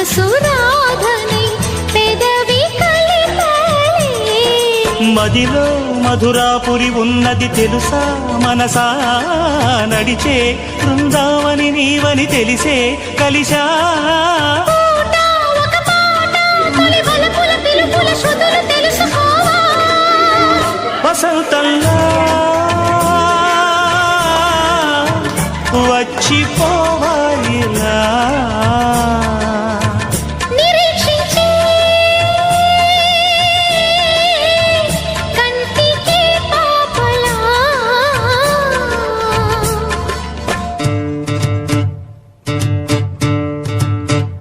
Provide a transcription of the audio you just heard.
మనసురాధనై పెదవి కలిపలే మదిలో మధురాపురి ఉన్నది తెలుసా మనసా నడిచే బృందావని నీవని తెలిసే కలిశా వసంతంలో